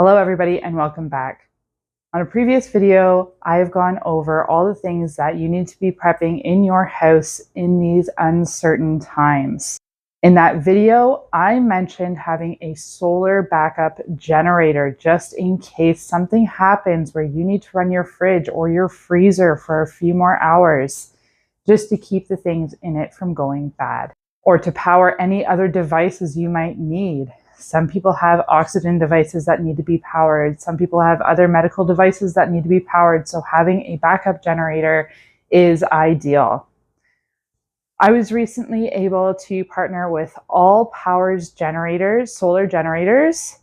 Hello everybody and welcome back. On a previous video, I have gone over all the things that you need to be prepping in your house in these uncertain times. In that video, I mentioned having a solar backup generator just in case something happens where you need to run your fridge or your freezer for a few more hours just to keep the things in it from going bad, or to power any other devices you might need. Some people have oxygen devices that need to be powered. Some people have other medical devices that need to be powered. So having a backup generator is ideal. I was recently able to partner with All Powers Generators, solar generators,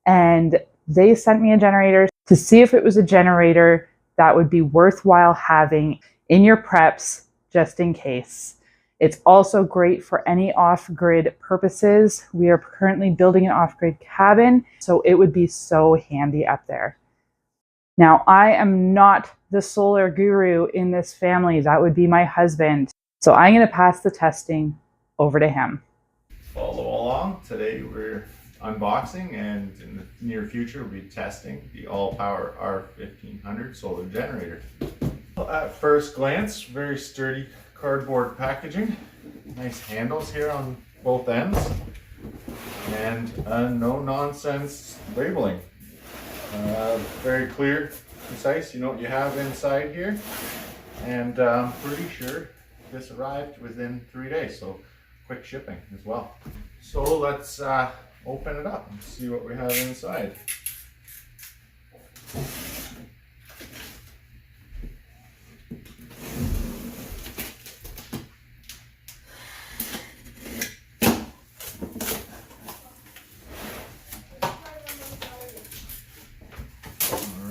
and they sent me a generator to see if it was a generator that would be worthwhile having in your preps just in case. It's also great for any off-grid purposes. We are currently building an off-grid cabin, so it would be so handy up there. Now, I am not the solar guru in this family. That would be my husband. So I'm going to pass the testing over to him. Follow along. Today we're unboxing, and in the near future we'll be testing the All Power R1500 solar generator. Well, at first glance, very sturdy cardboard packaging, nice handles here on both ends, and no nonsense labeling. Very clear, concise. You know what you have inside here, and I'm pretty sure this arrived within 3 days, so quick shipping as well. So let's open it up and see what we have inside.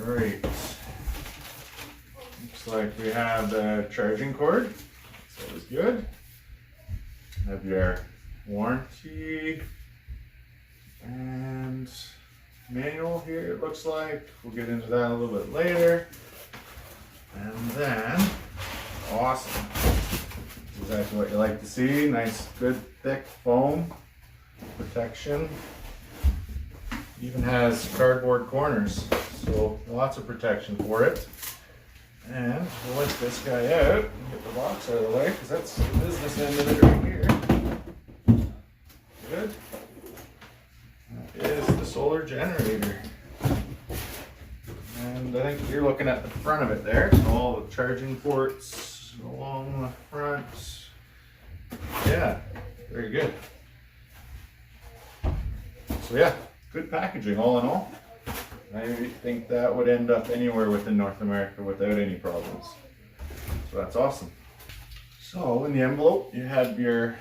Alright, looks like we have the charging cord, that's always good. Have your warranty and manual here, it looks like. We'll get into that a little bit later. And then, awesome, exactly what you like to see, nice good thick foam protection. Even has cardboard corners, so lots of protection for it. And we'll let this guy out and get the box out of the way, because that's the business end of it right here. Good. That is the solar generator. And I think you're looking at the front of it there. So all the charging ports along the front. Yeah, very good. So yeah, good packaging all in all. I think that would end up anywhere within North America without any problems. So that's awesome. So in the envelope, you have your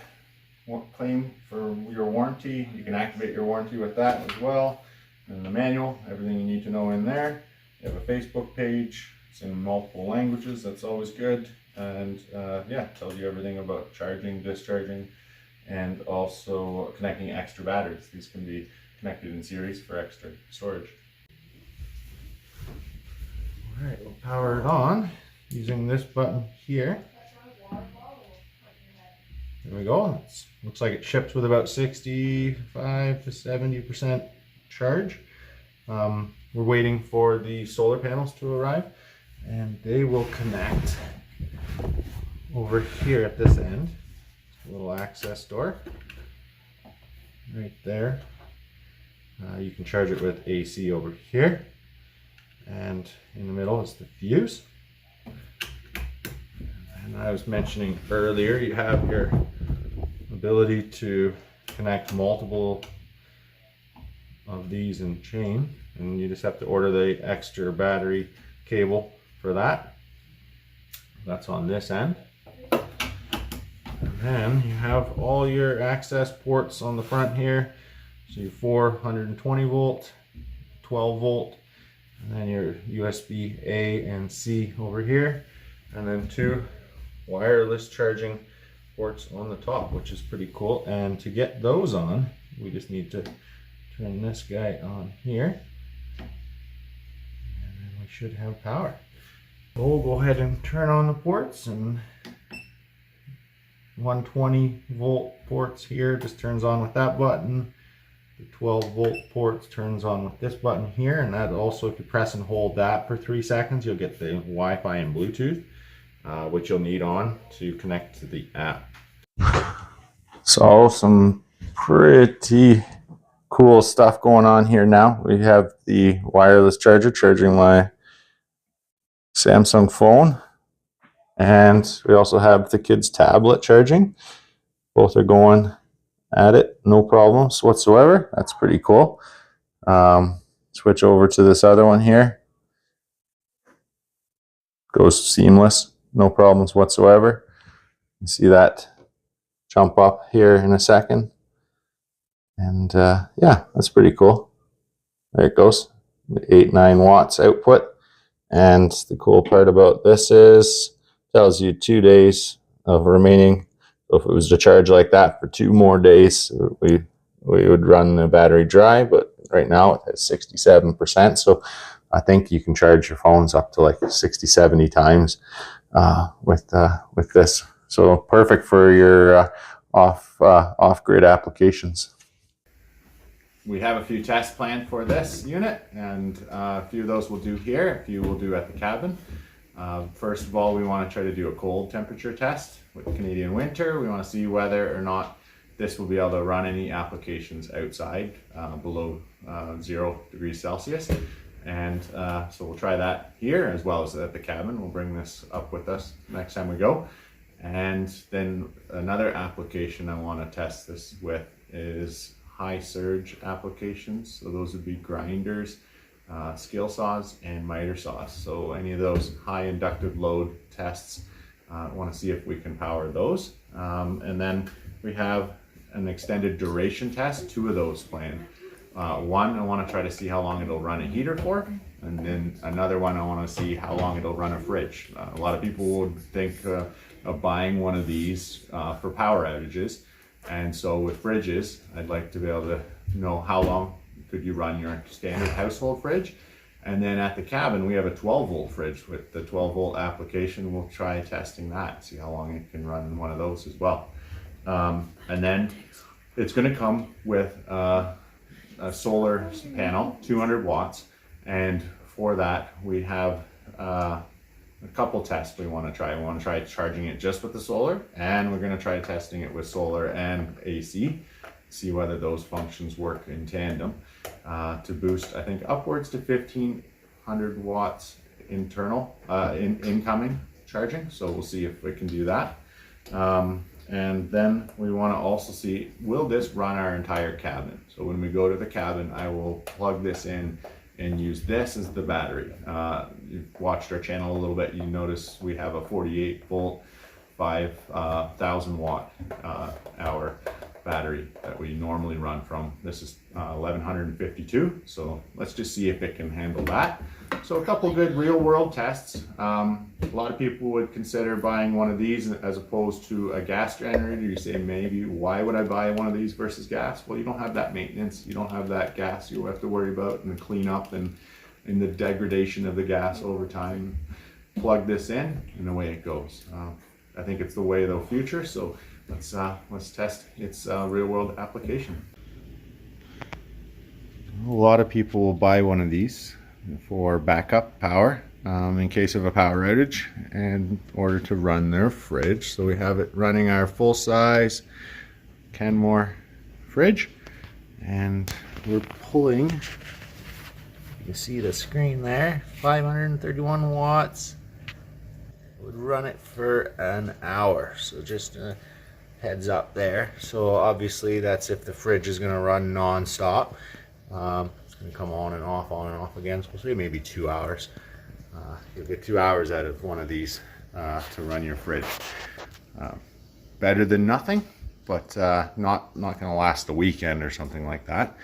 claim for your warranty. You can activate your warranty with that as well. And the manual, everything you need to know in there. You have a Facebook page. It's in multiple languages. That's always good. And yeah, tells you everything about charging, discharging, and also connecting extra batteries. These can be connected in series for extra storage. All right, we'll power it on using this button here. There we go. Looks like it ships with about 65 to 70% charge. We're waiting for the solar panels to arrive, and they will connect over here at this end. A little access door right there. You can charge it with AC over here, and in the middle is the fuse. And I was mentioning earlier, you have your ability to connect multiple of these in chain, and you just have to order the extra battery cable for that. That's on this end. And then you have all your access ports on the front here. So your 420 volt, 12 volt, and then your USB A and C over here, and then two wireless charging ports on the top, which is pretty cool. And to get those on, we just need to turn this guy on here, and then we should have power. So we'll go ahead and turn on the ports, and 120 volt ports here just turns on with that button. The The 12-volt port turns on with this button here, and that also, if you press and hold that for 3 seconds, you'll get the Wi-Fi and Bluetooth, which you'll need on to connect to the app. So some pretty cool stuff going on here now. We have the wireless charger charging my Samsung phone, and we also have the kids' tablet charging. Both are going at it, no problems whatsoever. That's pretty cool. Switch over to this other one here. Goes seamless, no problems whatsoever. You see that jump up here in a second. And yeah, that's pretty cool. There it goes, 8-9 watts output. And the cool part about this is tells you 2 days of remaining. So if it was to charge like that for 2 more days, we would run the battery dry, but right now it has 67%. So I think you can charge your phones up to like 60-70 times with this. So perfect for your off-grid applications. We have a few tests planned for this unit, and a few of those we'll do here, a few we'll do at the cabin. First of all, we want to try to do a cold temperature test with Canadian winter. We want to see whether or not this will be able to run any applications outside below 0 degrees Celsius. And so we'll try that here as well as at the cabin. We'll bring this up with us next time we go. And then another application I want to test this with is high surge applications. So those would be grinders, skill saws, and miter saws. So any of those high inductive load tests, I want to see if we can power those. And then we have an extended duration test, 2 of those planned. One, I want to try to see how long it'll run a heater for, and then another one, I want to see how long it'll run a fridge. A lot of people would think of buying one of these for power outages, and so with fridges, I'd like to be able to know how long could you run your standard household fridge. And then at the cabin, we have a 12-volt fridge. With the 12-volt application, we'll try testing that, see how long it can run one of those as well. And then it's going to come with a solar panel, 200 watts, and for that we have a couple tests we want to try. We want to try charging it just with the solar, and we're going to try testing it with solar and AC, see whether those functions work in tandem to boost, I think, upwards to 1500 watts internal incoming charging. So we'll see if we can do that. And then we want to also see, will this run our entire cabin? So when we go to the cabin, I will plug this in and use this as the battery. You've watched our channel a little bit, you notice we have a 48-volt, 5,000 watt hour battery that we normally run from. This is 1152, so let's just see if it can handle that. So a couple good real world tests. A lot of people would consider buying one of these as opposed to a gas generator. You say, maybe, why would I buy one of these versus gas? Well, you don't have that maintenance, you don't have that gas you have to worry about, and the cleanup and the degradation of the gas over time. Plug this in and away it goes. I think it's the way of the future, so let's test its real world application. A lot of people will buy one of these for backup power in case of a power outage in order to run their fridge. So we have it running our full-size Kenmore fridge, and we're pulling, you see the screen there, 531 watts. Would run it for an hour, so just heads up there. So obviously that's if the fridge is going to run non-stop. It's going to come on and off again. So we'll say maybe 2 hours. You'll get 2 hours out of one of these to run your fridge. Better than nothing, but not going to last the weekend or something like that.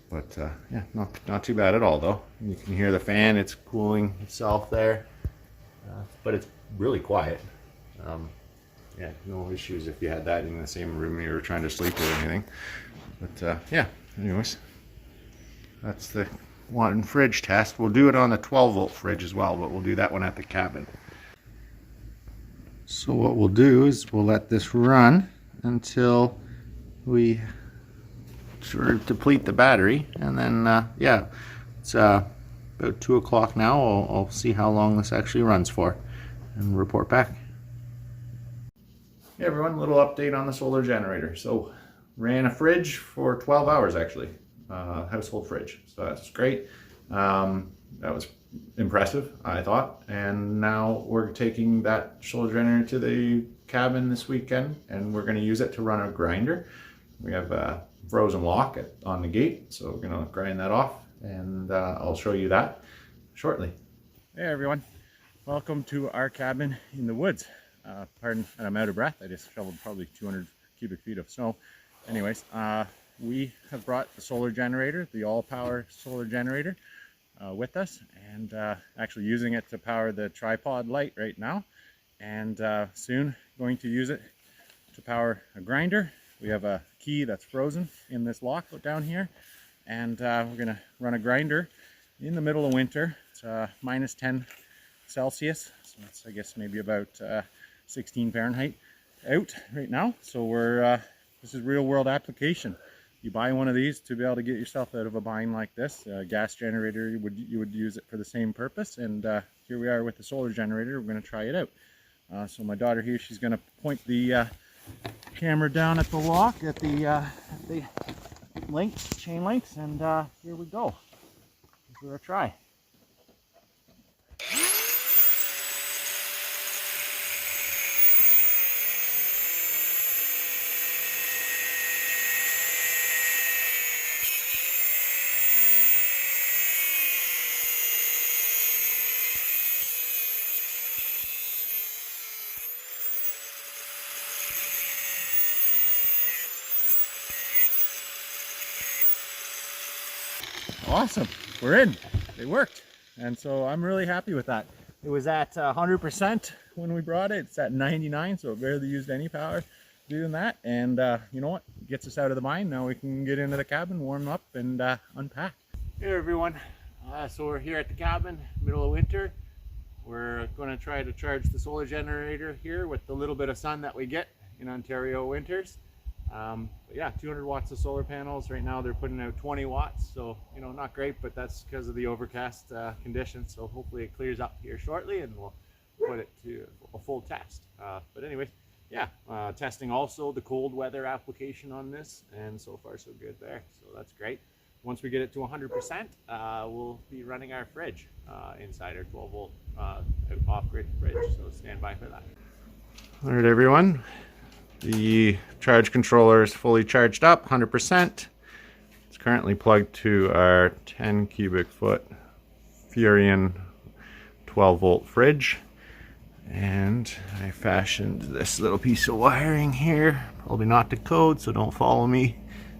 But yeah, not too bad at all though. You can hear the fan, it's cooling itself there, but it's really quiet. Yeah, no issues if you had that in the same room you were trying to sleep or anything. But yeah, anyways, that's the one fridge test. We'll do it on the 12-volt fridge as well, but we'll do that one at the cabin. So what we'll do is we'll let this run until we sort of deplete the battery, and then yeah, it's about 2 o'clock now. I'll see how long this actually runs for and report back. Hey everyone, little update on the solar generator. So ran a fridge for 12 hours actually, household fridge, so that's great. That was impressive, I thought. And now we're taking that solar generator to the cabin this weekend, and we're going to use it to run a grinder. We have a frozen lock on the gate, so we're going to grind that off, and I'll show you that shortly. Hey everyone, welcome to our cabin in the woods. Pardon, and I'm out of breath. I just shoveled probably 200 cubic feet of snow. Anyways, we have brought the solar generator, the all-power solar generator, with us, and actually using it to power the tripod light right now, and soon going to use it to power a grinder. We have a key that's frozen in this lock down here, and we're gonna run a grinder in the middle of winter. It's minus 10 Celsius, so that's, I guess, maybe about 16 Fahrenheit out right now. So we're this is real world application. You buy one of these to be able to get yourself out of a bind like this. A gas generator, you would use it for the same purpose, and here we are with the solar generator. We're going to try it out. So my daughter here, she's going to point the camera down at the lock, at the links, chain links, and here we go. Give her a try. Awesome, we're in. It worked, and so I'm really happy with that. It was at 100% when we brought it. It's at 99, so it barely used any power doing that. And you know what? It gets us out of the mine. Now we can get into the cabin, warm up, and unpack. Hey everyone, so we're here at the cabin, middle of winter. We're going to try to charge the solar generator here with the little bit of sun that we get in Ontario winters. But yeah, 200 watts of solar panels. Right now they're putting out 20 watts, so you know, not great, but that's because of the overcast conditions. So hopefully it clears up here shortly, and we'll put it to a full test. But anyways, yeah, testing also the cold weather application on this, and so far so good there, so that's great. Once we get it to 100%, we'll be running our fridge inside our 12 volt off-grid fridge, so stand by for that. All right everyone, the charge controller is fully charged up, 100%. It's currently plugged to our 10 cubic foot Furion 12 volt fridge. And I fashioned this little piece of wiring here, probably not to code, so don't follow me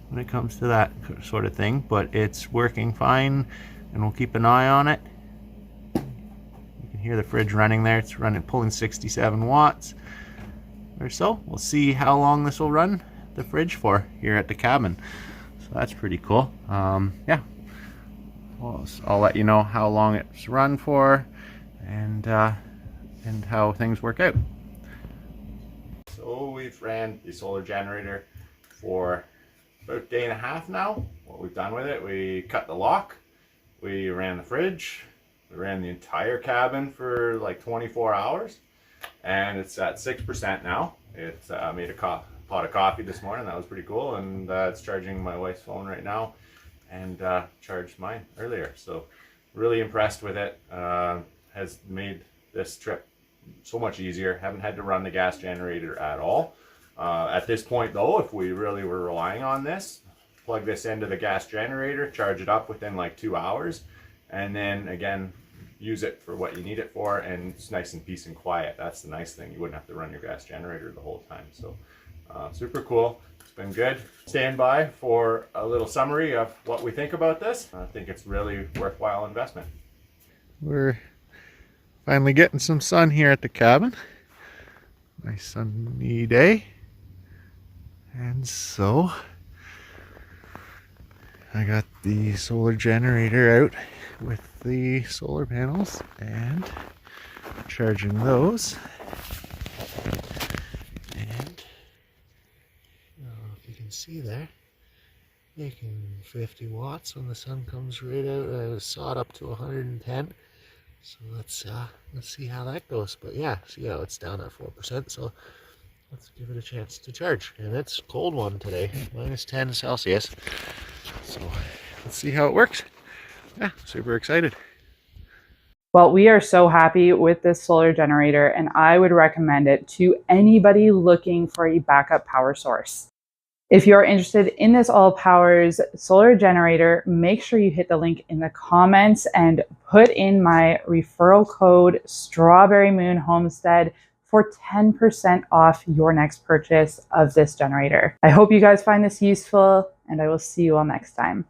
when it comes to that sort of thing, but it's working fine, and we'll keep an eye on it. You can hear the fridge running there. It's running, pulling 67 watts or so. We'll see how long this will run the fridge for here at the cabin, so that's pretty cool. Yeah, well, I'll let you know how long it's run for, and how things work out. So we've ran the solar generator for about a day and a half now. What we've done with it, we cut the lock, we ran the fridge, we ran the entire cabin for like 24 hours, and it's at 6% now. It's made a pot of coffee this morning. That was pretty cool, and it's charging my wife's phone right now, and charged mine earlier. So really impressed with it. Has made this trip so much easier. Haven't had to run the gas generator at all. At this point though, if we really were relying on this, plug this into the gas generator, charge it up within like 2 hours, and then again use it for what you need it for, and it's nice and peace and quiet. That's the nice thing. You wouldn't have to run your gas generator the whole time. So super cool. It's been good. Stand by for a little summary of what we think about this. I think it's really worthwhile investment. We're finally getting some sun here at the cabin. Nice sunny day. And so I got the solar generator out with the solar panels and charging those. And I don't know if you can see there, making 50 watts when the sun comes right out. I saw it up to 110. So let's see how that goes. But yeah, see how it's down at 4%. So let's give it a chance to charge. And it's a cold one today, -10 Celsius. So let's see how it works. Yeah, super excited. Well, we are so happy with this solar generator, and I would recommend it to anybody looking for a backup power source. If you're interested in this All Powers solar generator, make sure you hit the link in the comments and put in my referral code Strawberry Moon Homestead for 10% off your next purchase of this generator. I hope you guys find this useful, and I will see you all next time.